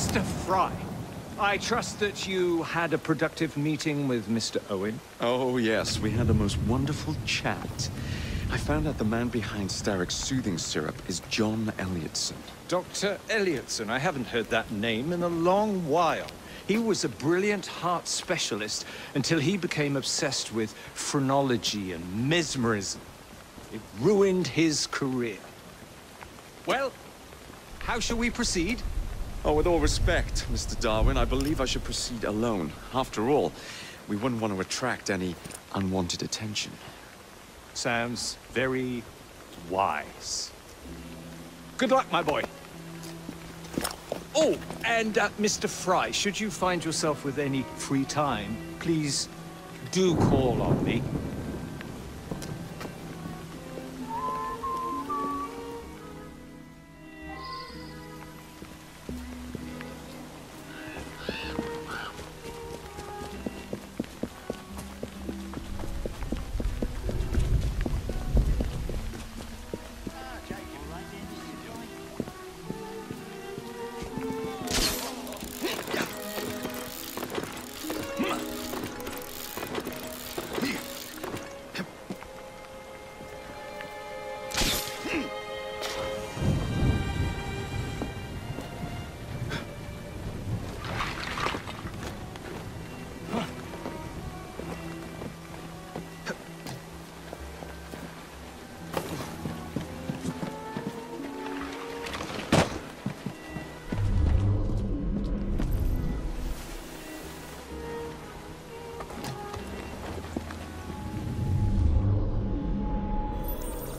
Mr. Fry, I trust that you had a productive meeting with Mr. Owen? Oh, yes. We had the most wonderful chat. I found out the man behind Starrick's soothing syrup is John Elliotson. Dr. Elliotson, I haven't heard that name in a long while. He was a brilliant heart specialist until he became obsessed with phrenology and mesmerism. It ruined his career. Well, how shall we proceed? Oh, with all respect, Mr. Darwin, I believe I should proceed alone. After all, we wouldn't want to attract any unwanted attention. Sounds very wise. Good luck, my boy. Oh, and Mr. Fry, should you find yourself with any free time, please do call on me.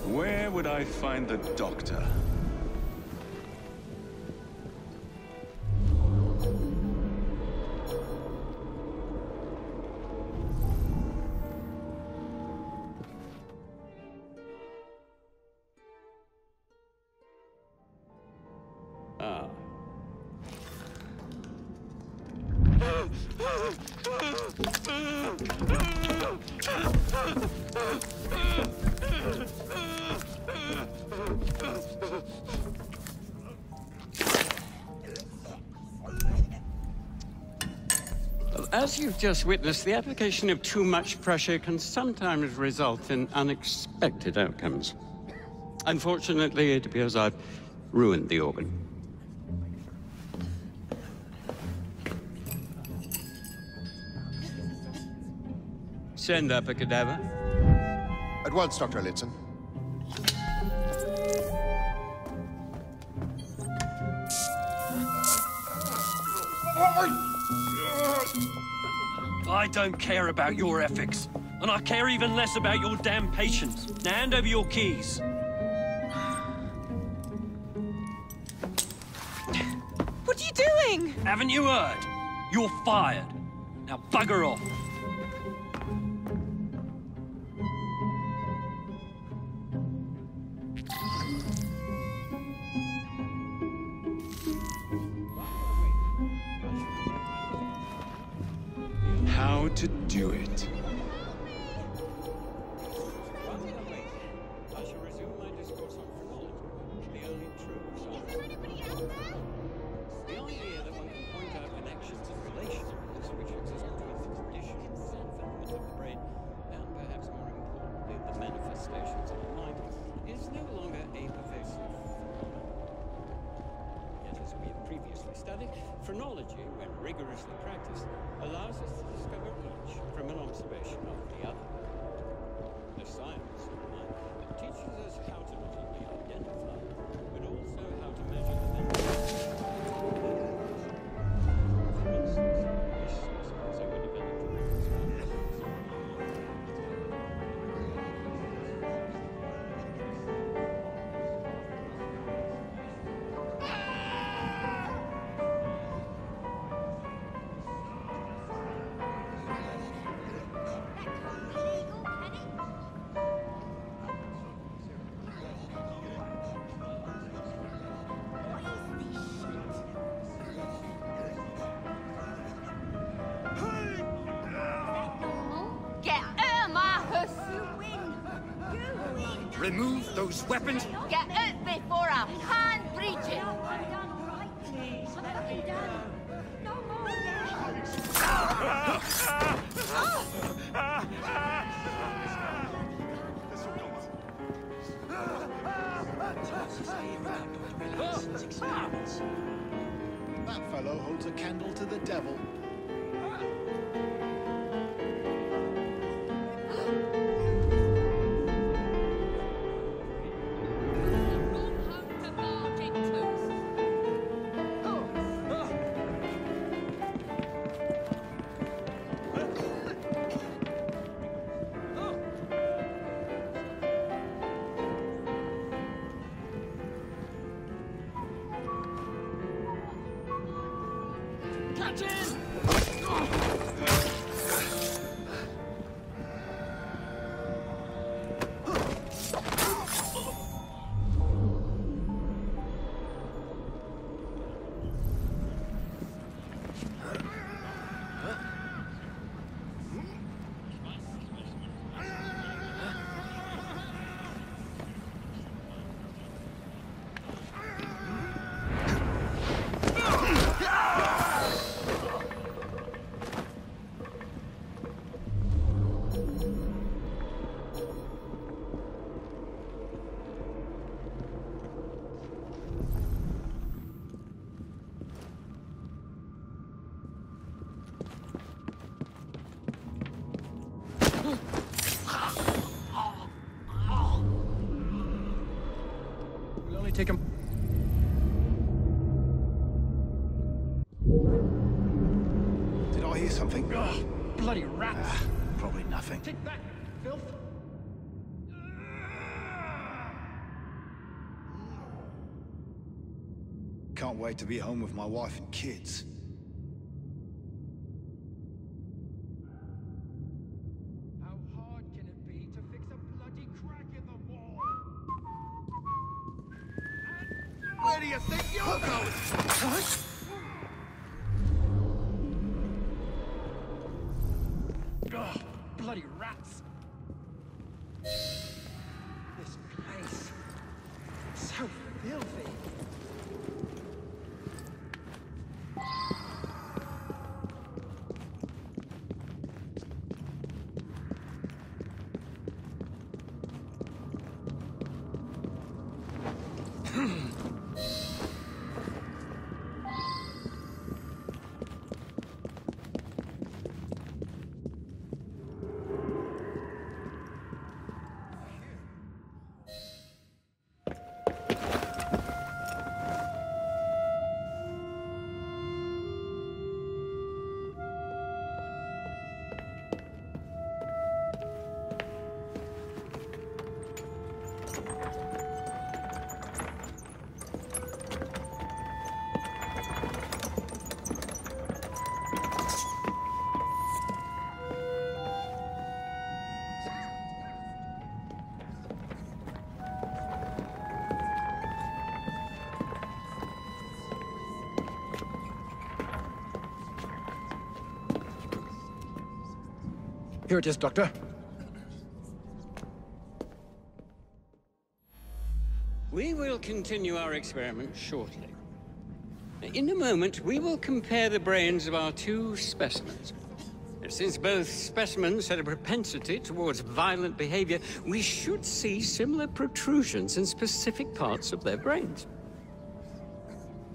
Where would I find the doctor? Ah. As you've just witnessed, the application of too much pressure can sometimes result in unexpected outcomes. Unfortunately, it appears I've ruined the organ. Send up a cadaver. At once, Dr. Elliotson. I don't care about your ethics, and I care even less about your damn patients. Now hand over your keys. What are you doing? Haven't you heard? You're fired. Now bugger off. How to do it. I shall resume my discourse on phrenology, the only true science. The idea that one can point out connections and relationships which exist between the conditions and phenomena of the brain, and perhaps more importantly, the manifestations of the mind, is no longer a pervasive phenomenon. Yet, as we have previously studied, phrenology, when rigorously practiced, allows us to discover each from an observation of the other. The science of mind teaches us how to not only identify, but also how to measure the manifestations. For instance, this is how we developed Remove those weapons. Get out before I hand breach it. That fellow holds a candle to the devil. Take him. Did I hear something? Ugh, bloody rats! Probably nothing. Take that, filth! Can't wait to be home with my wife and kids. How hard can it be to fix a bloody crack in the wall? Where do you think you're going? Ugh, bloody rats! This place, so filthy. Here it is, Doctor. We will continue our experiment shortly. In a moment, we will compare the brains of our two specimens. Since both specimens had a propensity towards violent behavior, we should see similar protrusions in specific parts of their brains.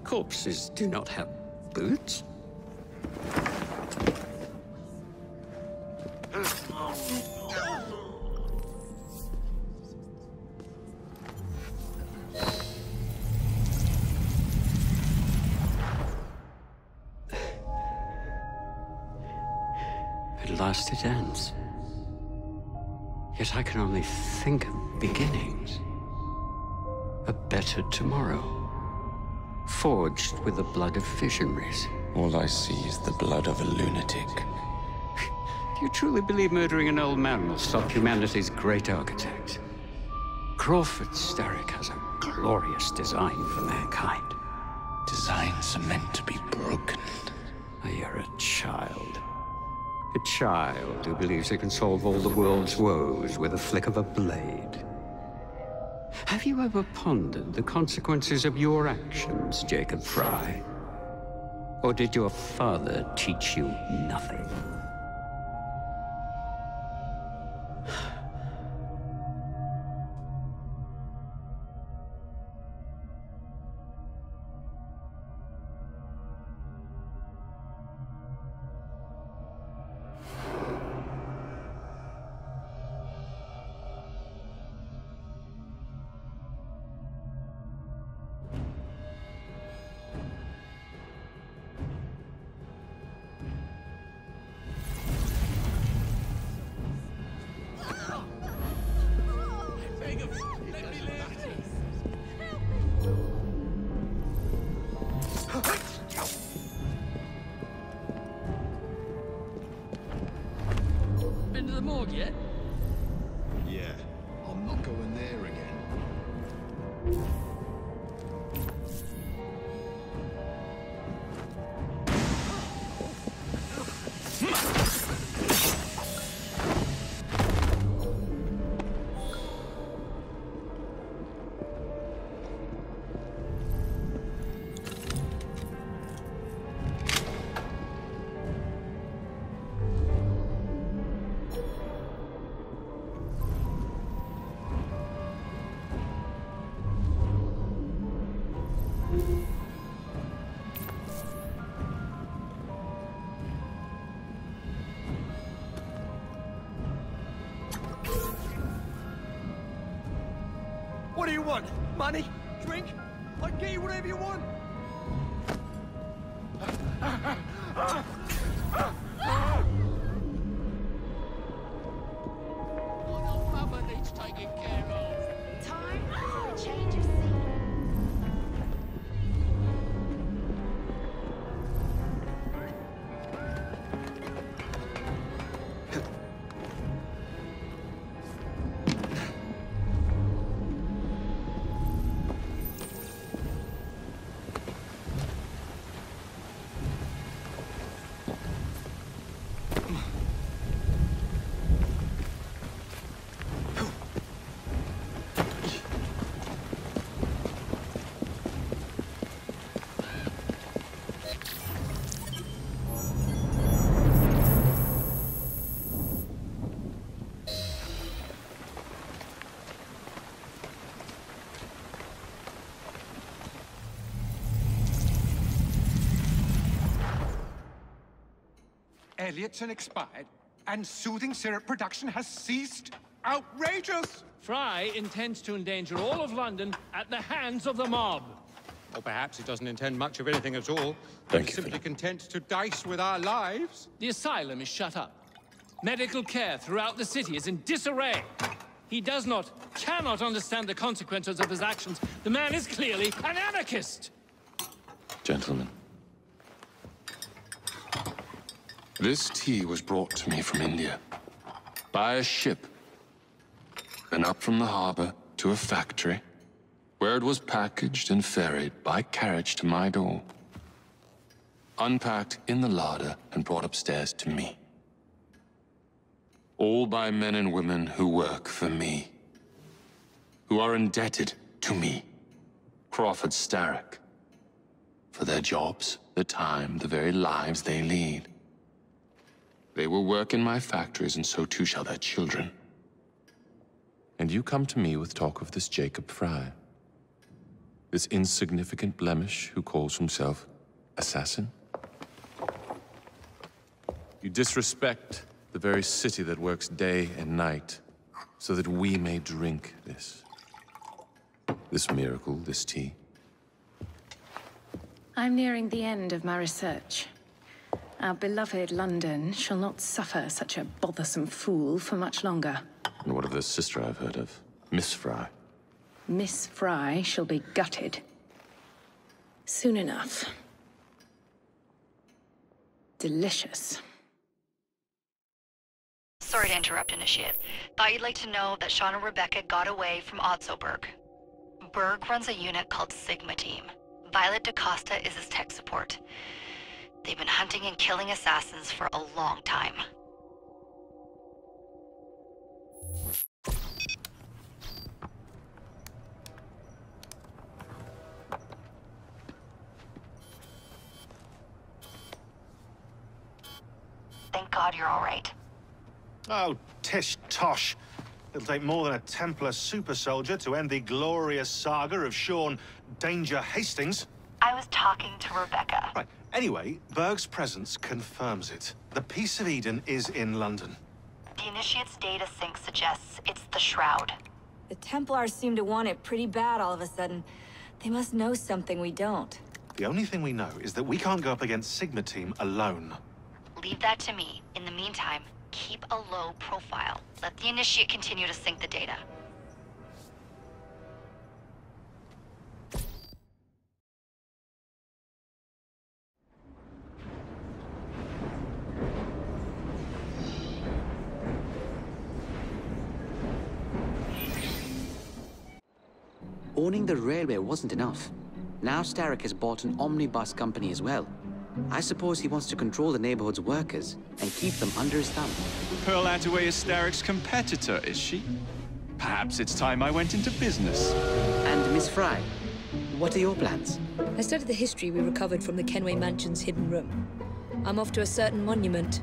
Corpses do not have boots. At last it ends. Yet I can only think of beginnings. A better tomorrow, forged with the blood of visionaries. All I see is the blood of a lunatic. Do you truly believe murdering an old man will stop humanity's great architect? Crawford Starrick has a glorious design for mankind. Designs are meant to be broken. Oh, you're a child. A child who believes it can solve all the world's woes with a flick of a blade. Have you ever pondered the consequences of your actions, Jacob Fry? Or did your father teach you nothing? Been to the morgue yet? Yeah, I'm not going there again. What do you want? Money? Drink? I can get you whatever you want. Mama needs taking care of. Time for a change of scene. Elliotson expired, and soothing syrup production has ceased? Outrageous! Fry intends to endanger all of London at the hands of the mob. Or perhaps he doesn't intend much of anything at all. Thank He's you, simply Philip. content to dice with our lives. The asylum is shut up. Medical care throughout the city is in disarray. He cannot understand the consequences of his actions. The man is clearly an anarchist! Gentlemen, this tea was brought to me from India by a ship, then up from the harbor to a factory, where it was packaged and ferried by carriage to my door, unpacked in the larder and brought upstairs to me. All by men and women who work for me, who are indebted to me, Crawford Starrick, for their jobs, their time, the very lives they lead. They will work in my factories, and so too shall their children. And you come to me with talk of this Jacob Fry, this insignificant blemish who calls himself assassin? You disrespect the very city that works day and night so that we may drink this miracle, this tea. I'm nearing the end of my research. Our beloved London shall not suffer such a bothersome fool for much longer. And what of the sister I've heard of, Miss Fry? Miss Fry shall be gutted. Soon enough. Delicious. Sorry to interrupt, Initiate. Thought you'd like to know that Sean and Rebecca got away from Otzoberg. Berg runs a unit called Sigma Team. Violet DaCosta is his tech support. They've been hunting and killing assassins for a long time. God you're all right. Oh, tish tosh. It'll take more than a Templar super soldier to end the glorious saga of Sean Danger Hastings. I was talking to Rebecca. Right. Anyway, Berg's presence confirms it. The Peace of Eden is in London. The Initiate's data sync suggests it's the Shroud. The Templars seem to want it pretty bad all of a sudden. They must know something we don't. The only thing we know is that we can't go up against Sigma Team alone. Leave that to me. In the meantime, keep a low profile. Let the Initiate continue to sync the data. Owning the railway wasn't enough. Now Starrick has bought an omnibus company as well. I suppose he wants to control the neighborhood's workers and keep them under his thumb. Pearl Attaway is Starrick's competitor, is she? Perhaps it's time I went into business. And Miss Fry, what are your plans? I studied the history we recovered from the Kenway Mansion's hidden room. I'm off to a certain monument,